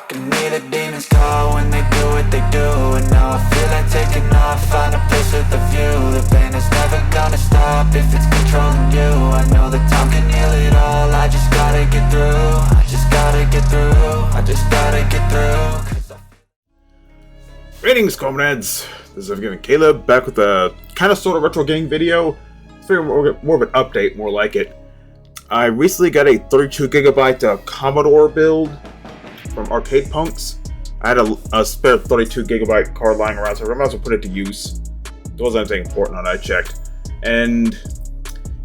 can hear the demons call when they do what they do. And now I feel like taking off, find a place with a view. The pain is never gonna stop if it's controlling you. I know that time can heal it all, I just gotta get through. I just gotta get through, I just gotta get through. Greetings, comrades! This is again Caleb, back with a kind of sort of retro game video. It's more of an update, more like it. I recently got a 32GB Commodore build from Arcade Punks. I had a spare 32GB card lying around, so I might as well put it to use. There wasn't anything important on it, I checked. And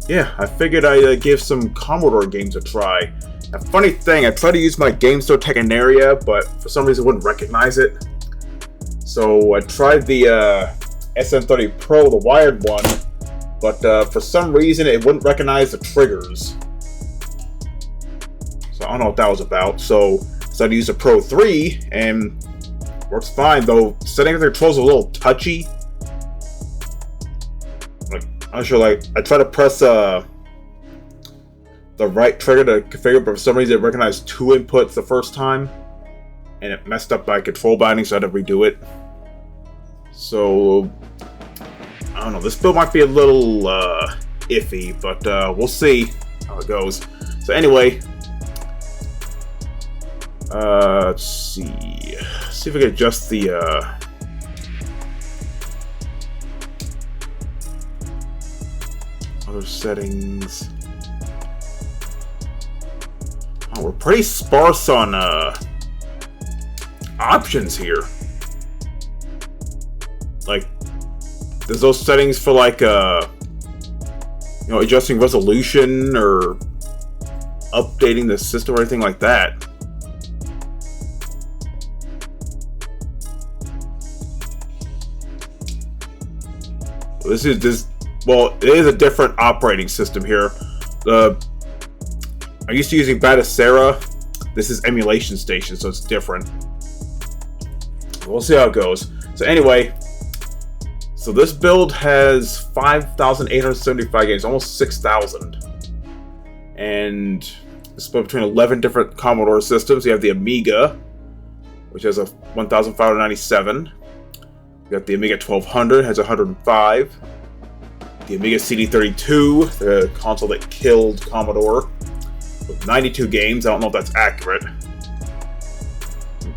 yeah, I figured I'd give some Commodore games a try. A funny thing, I tried to use my Game Store Techonaria, but for some reason it wouldn't recognize it. So I tried the SM30 Pro, the wired one, but for some reason it wouldn't recognize the triggers. So I don't know what that was about. So I used a Pro 3 and works fine, though setting the controls a little touchy. Like, I'm not sure, like, I tried to press the right trigger to configure, but for some reason it recognized two inputs the first time, and it messed up my control binding, so I had to redo it. So I don't know, this build might be a little iffy, but we'll see how it goes. So anyway, let's see if we can adjust the other settings. Oh, we're pretty sparse on options here. Like, there's those settings for like adjusting resolution or updating the system or anything like that. Well, it is a different operating system here. I'm used to using Batacera. This is Emulation Station, so it's different. We'll see how it goes. So anyway, so this build has 5,875 games, almost 6,000. And it's split between 11 different Commodore systems. You have the Amiga, which has a 1,597. You got the Amiga 1200, has 105. The Amiga CD32, the console that killed Commodore, with 92 games. I don't know if that's accurate.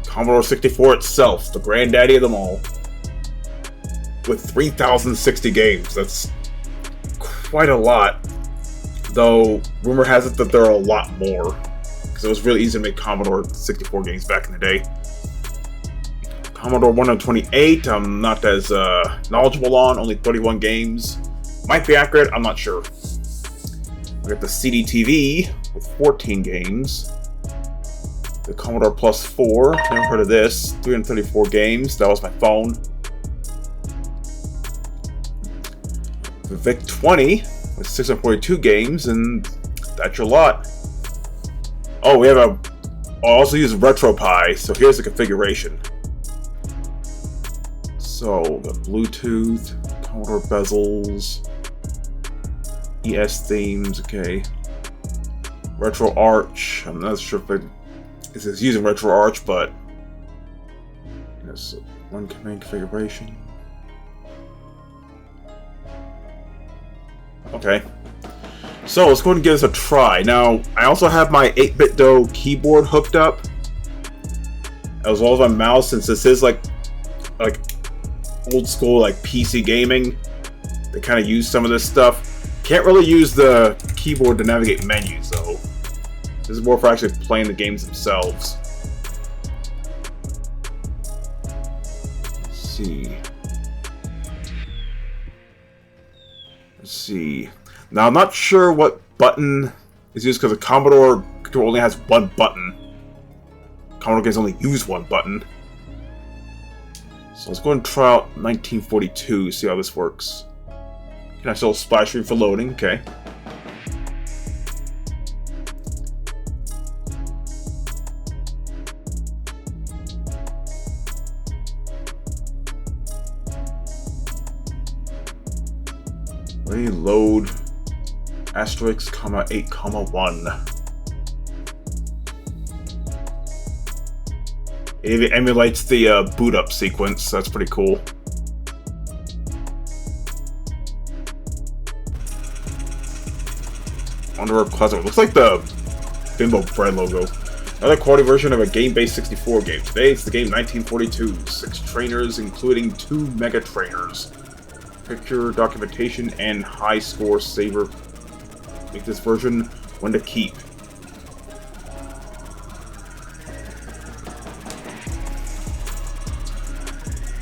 Commodore 64 itself, the granddaddy of them all, with 3,060 games. That's quite a lot. Though, rumor has it that there are a lot more, because it was really easy to make Commodore 64 games back in the day. Commodore 128, I'm not as knowledgeable on, only 31 games. Might be accurate, I'm not sure. We got the CD-TV with 14 games. The Commodore Plus 4, never heard of this, 334 games, that was my phone. The VIC-20 with 642 games, and that's your lot. Oh, we have I'll also use RetroPie, so here's the configuration. So, the Bluetooth, Commodore bezels, ES themes, okay. RetroArch, I'm not sure if it's using RetroArch, but yes, one command configuration. Okay, so let's go ahead and give this a try. Now, I also have my 8BitDo keyboard hooked up, as well as my mouse, since this is like old school like PC gaming. They kind of use some of this stuff. Can't really use the keyboard to navigate menus though. This is more for actually playing the games themselves. Let's see. Now I'm not sure what button is used, because the Commodore only has one button. Commodore games only use one button. So let's go and try out 1942, see how this works. Can I still splash screen for loading? Okay. Reload asterisk, comma 8, comma 1. It emulates the boot up sequence. That's pretty cool. Underworld Closet. Looks like the Bimbo Bread logo. Another quality version of a game-based 64 game. Today it's the game 1942. 6 trainers, including 2 mega trainers. Picture, documentation, and high score saver. Make this version one to keep.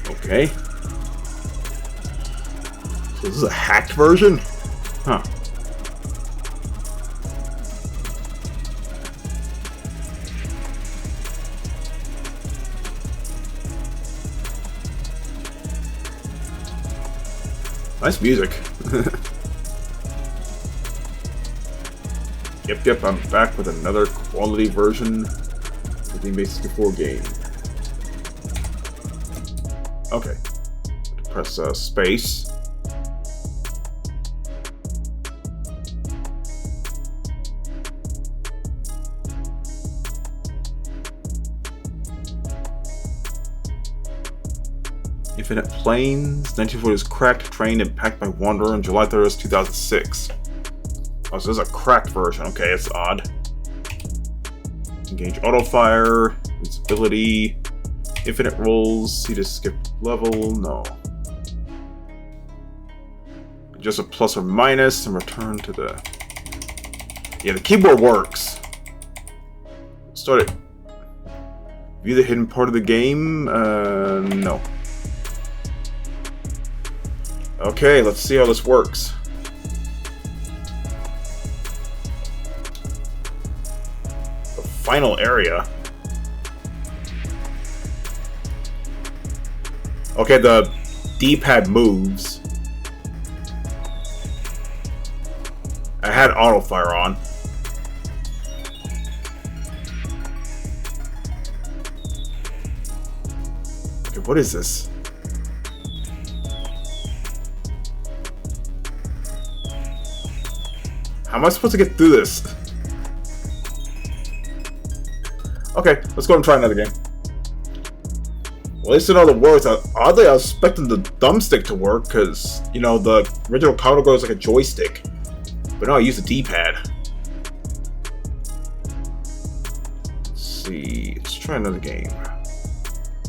Okay. So this is a hacked version? Huh. Nice music. Yep, I'm back with another quality version of the Game 64 game. Okay. Press space. Infinite Planes. 1940s cracked train impacted by Wanderer on July 30th, 2006. Oh, so this is a cracked version. Okay, it's odd. Engage auto fire. Visibility. Infinite rolls. See to skip level. No. Just a plus or minus and return to the... Yeah, the keyboard works. Start it. View the hidden part of the game. No. Okay, let's see how this works. The final area. Okay, the D-pad moves. I had auto fire on. Okay, what is this? How am I supposed to get through this? Okay, let's go and try another game. Well, at least I know the words. Oddly, I was expecting the thumbstick to work because, you know, the original Commodore was like a joystick. But no, I use the D-pad. Let's see. Let's try another game.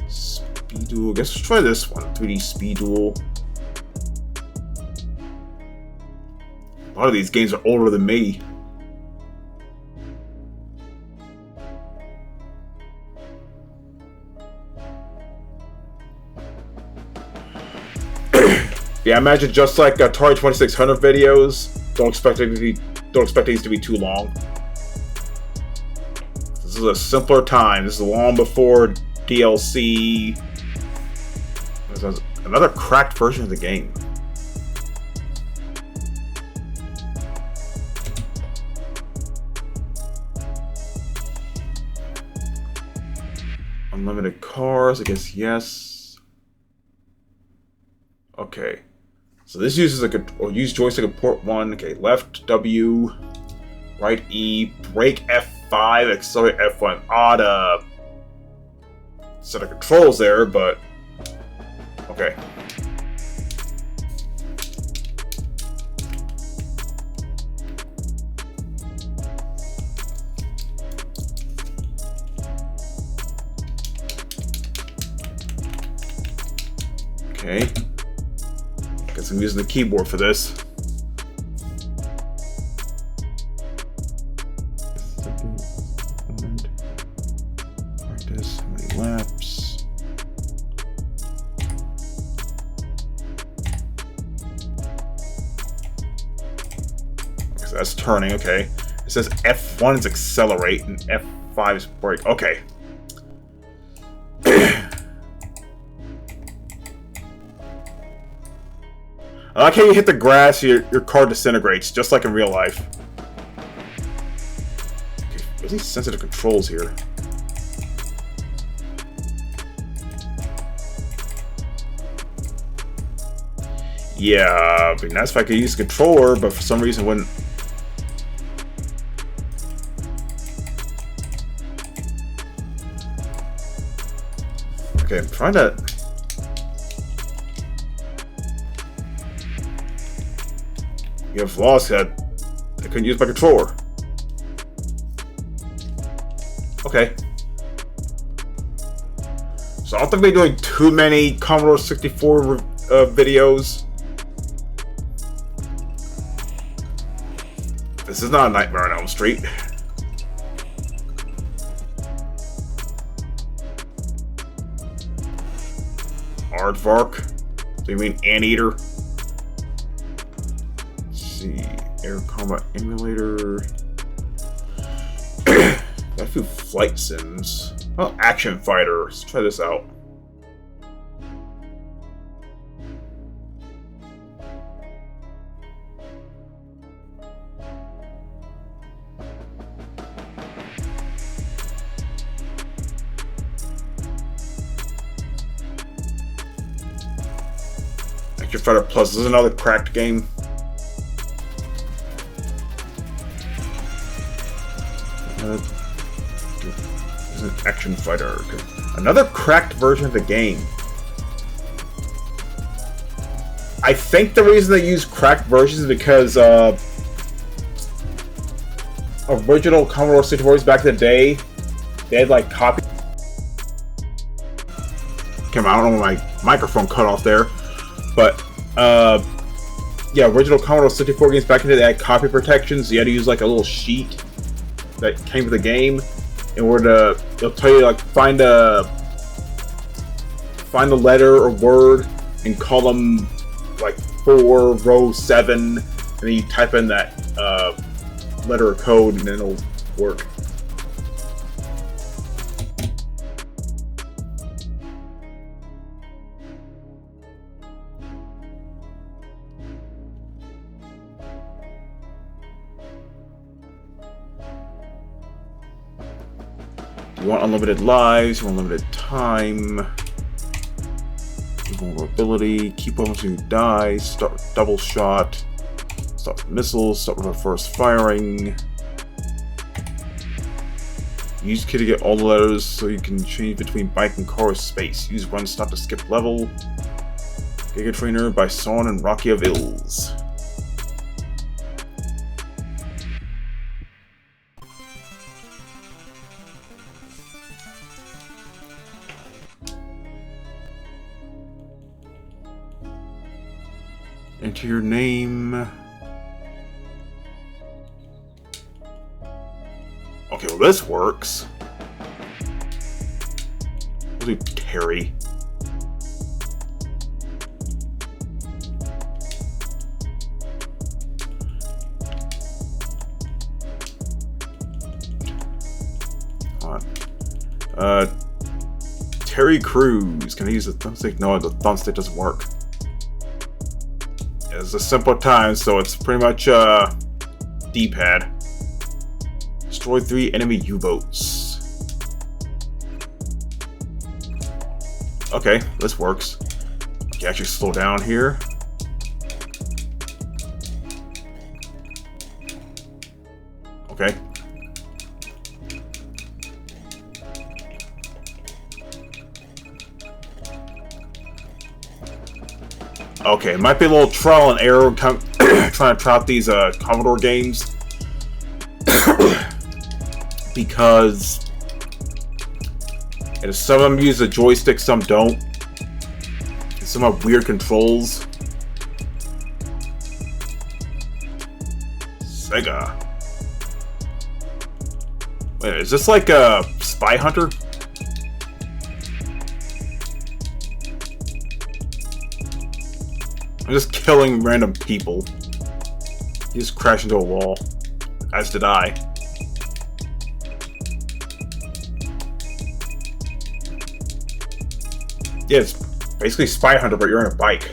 Speed Duel. I guess let's try this one. 3D Speed Duel. A lot of these games are older than me. Yeah, I imagine just like Atari 2600 videos, don't expect these to be too long. This is a simpler time. This is long before DLC. There's another cracked version of the game. Unlimited cars, I guess yes. Okay. So this uses use joystick of port 1. Okay, left W, right E, brake F5, accelerate F1. Odd set of controls there, but okay. Okay. Guess I'm using the keyboard for this. Practice, how many laps? Okay, so that's turning, okay. It says F1 is accelerate and F5 is brake. Okay. I like how you hit the grass, your car disintegrates, just like in real life. Okay, really sensitive controls here. Yeah, it'd be nice if I could use the controller, but for some reason it wouldn't. Okay, I'm trying to... You have lost that. I couldn't use my controller. Okay. So I don't think they're doing too many Commodore 64 videos. This is not a Nightmare on Elm Street. Aardvark. So you mean Anteater? Let's see. Air Combat Emulator. Got a few flight sims. Oh, Action Fighter. Let's try this out. Action Fighter Plus. This is another cracked game. This is an Action Fighter. Another cracked version of the game. I think the reason they use cracked versions is because original Commodore 64s back in the day, they had like copy. Come on, I don't know when my microphone cut off there, but yeah, original Commodore 64 games back in the day, they had copy protections. So you had to use like a little sheet that came with the game in order to, it'll tell you like find a letter or word in column like 4, row 7, and then you type in that letter or code and then it'll work. You want unlimited lives, you want unlimited time, vulnerability, keep weapons when you die, start with double shot, start with missiles, start with reverse firing. Use key to get all the letters so you can change between bike and car space. Use run stop to skip level. Giga Trainer by Son and Rocky of Ills. Enter your name. Okay, well this works. We'll do Terry. Terry Crews. Can I use the thumbstick? No, the thumbstick doesn't work. It's a simple time, so it's pretty much D-pad. Destroy 3 enemy U-boats. Okay, this works. You can actually slow down here. Okay. Okay, it might be a little trial and error trying to try out these Commodore games. Because some of them use a joystick, some don't. Some have weird controls. Sega. Wait, is this like a Spy Hunter? I'm just killing random people. He just crashed into a wall. As did I. Yeah, it's basically Spy Hunter, but you're on a bike.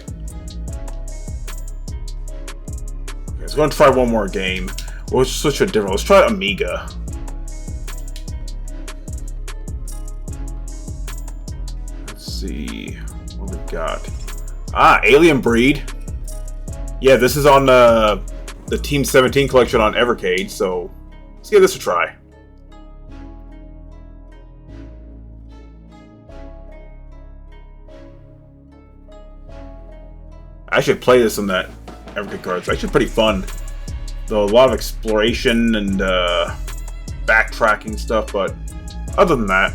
Okay, let's go and try one more game. We'll switch to a different. Let's try Amiga. Let's see what we got. Ah, Alien Breed. Yeah, this is on the Team 17 collection on Evercade, so let's give this a try. I should play this on that evergreen card. It's actually pretty fun. Though a lot of exploration and backtracking stuff, but other than that.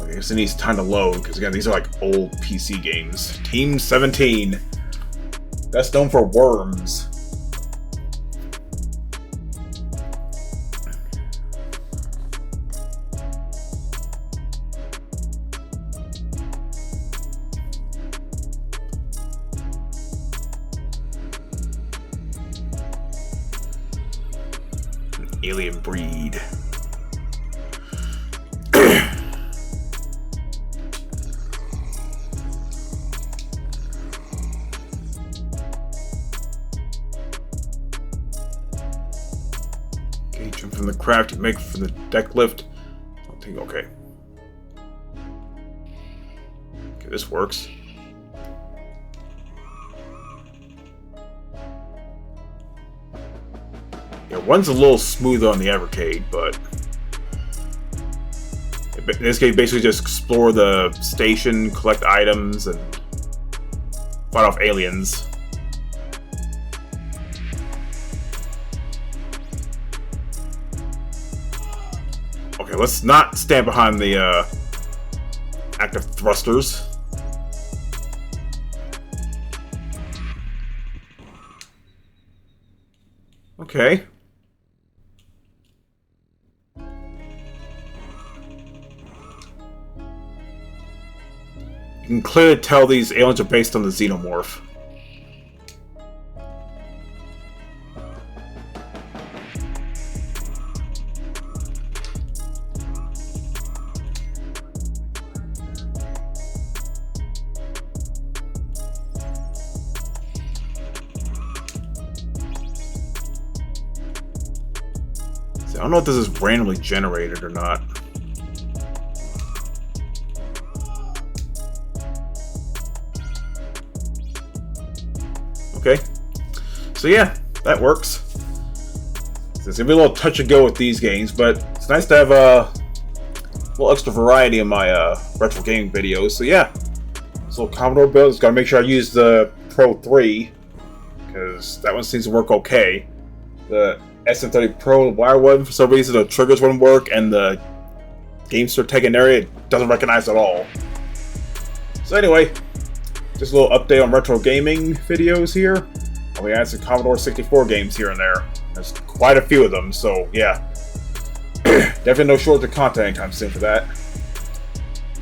I guess it needs time to load, because again, these are like old PC games. Team 17. Best known for Worms. Alien breed. Okay, jump from the craft, you make from the deck lift. I think okay. Okay, this works. Yeah, one's a little smoother on the Evercade, but in this case, basically just explore the station, collect items, and fight off aliens. Okay, let's not stand behind the active thrusters. Okay. You can clearly tell these aliens are based on the xenomorph. I don't know if this is randomly generated or not. Okay, so yeah, that works. So it's gonna be a little touch and go with these games, but it's nice to have a little extra variety in my retro gaming videos. So yeah, this little Commodore build. Just gotta make sure I use the Pro 3 because that one seems to work okay. The SM30 Pro wire one, for some reason the triggers wouldn't work, and the GameStar Tekken area it doesn't recognize at all. So anyway, just a little update on retro gaming videos here. And we added some Commodore 64 games here and there. There's quite a few of them, so yeah. Definitely no shortage of content anytime soon for that.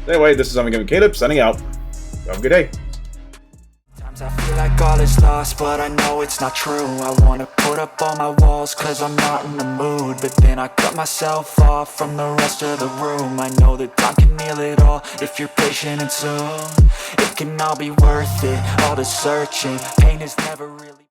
Anyway, this is Caleb signing out. Have a good day. I feel like all is lost, but I know it's not true. I wanna put up all my walls, cause I'm not in the mood. But then I cut myself off from the rest of the room. I know that time can heal it all, if you're patient and soon it can all be worth it, all the searching. Pain is never really